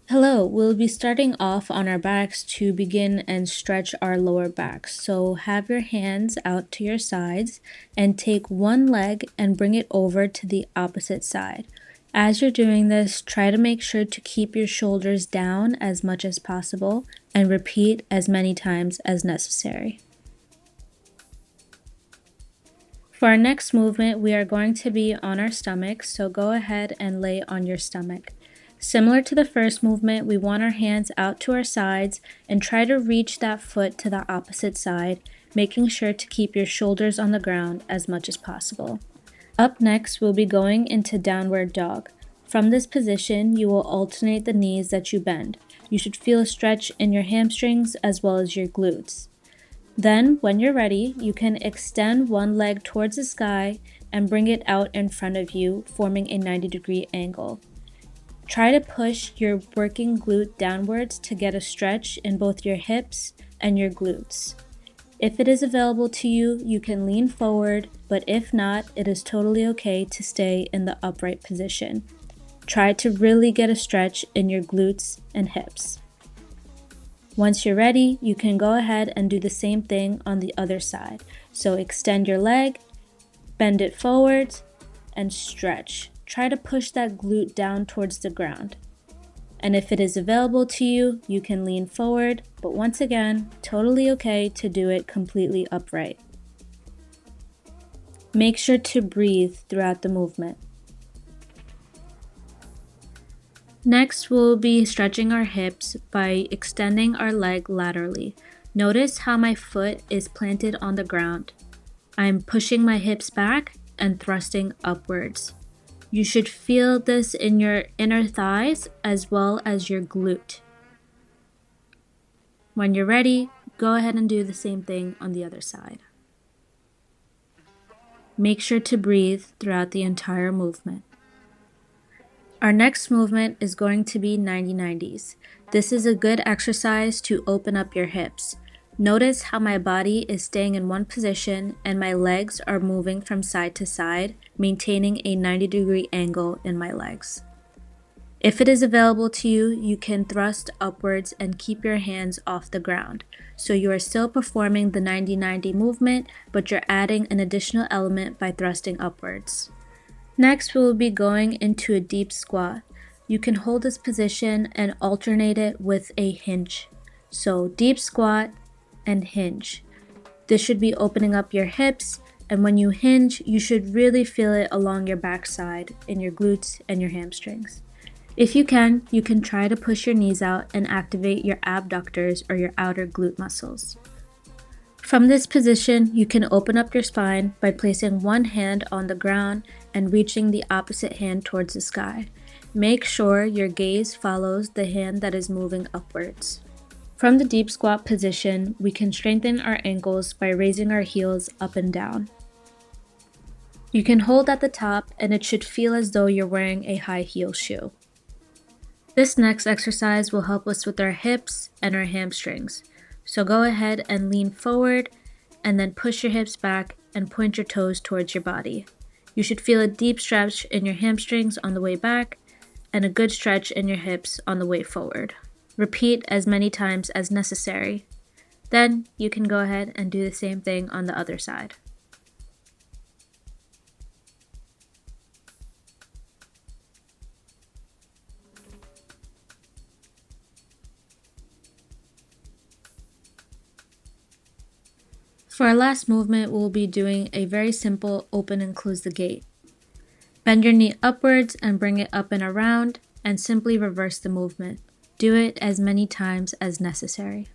Hello, we'll be starting off on our backs to begin and stretch our lower backs. So have your hands out to your sides and take one leg and bring it over to the opposite side. As you're doing this, try to make sure to keep your shoulders down as much as possible and repeat as many times as necessary. For our next movement, we are going to be on our stomach, so go ahead and lay on your stomach. Similar to the first movement, we want our hands out to our sides and try to reach that foot to the opposite side, making sure to keep your shoulders on the ground as much as possible. Up next, we'll be going into downward dog. From this position, you will alternate the knees that you bend. You should feel a stretch in your hamstrings as well as your glutes. Then, when you're ready, you can extend one leg towards the sky and bring it out in front of you, forming a 90-degree angle. Try to push your working glute downwards to get a stretch in both your hips and your glutes. If it is available to you, you can lean forward, but if not, it is totally okay to stay in the upright position. Try to really get a stretch in your glutes and hips. Once you're ready, you can go ahead and do the same thing on the other side. So extend your leg, bend it forward, and stretch. Try to push that glute down towards the ground. And if it is available to you, you can lean forward, but once again, totally okay to do it completely upright. Make sure to breathe throughout the movement. Next, we'll be stretching our hips by extending our leg laterally. Notice how my foot is planted on the ground. I'm pushing my hips back and thrusting upwards. You should feel this in your inner thighs as well as your glute. When you're ready, go ahead and do the same thing on the other side. Make sure to breathe throughout the entire movement. Our next movement is going to be 90-90s. This is a good exercise to open up your hips. Notice how my body is staying in one position and my legs are moving from side to side, maintaining a 90-degree angle in my legs. If it is available to you, you can thrust upwards and keep your hands off the ground. So you are still performing the 90-90 movement, but you're adding an additional element by thrusting upwards. Next, we will be going into a deep squat. You can hold this position and alternate it with a hinge. So deep squat and hinge. This should be opening up your hips, and when you hinge, you should really feel it along your backside, in your glutes and your hamstrings. If you can try to push your knees out and activate your abductors or your outer glute muscles. From this position, you can open up your spine by placing one hand on the ground and reaching the opposite hand towards the sky. Make sure your gaze follows the hand that is moving upwards. From the deep squat position, we can strengthen our ankles by raising our heels up and down. You can hold at the top and it should feel as though you're wearing a high heel shoe. This next exercise will help us with our hips and our hamstrings. So go ahead and lean forward and then push your hips back and point your toes towards your body. You should feel a deep stretch in your hamstrings on the way back and a good stretch in your hips on the way forward. Repeat as many times as necessary. Then you can go ahead and do the same thing on the other side. For our last movement, we'll be doing a very simple open and close the gate. Bend your knee upwards and bring it up and around, and simply reverse the movement. Do it as many times as necessary.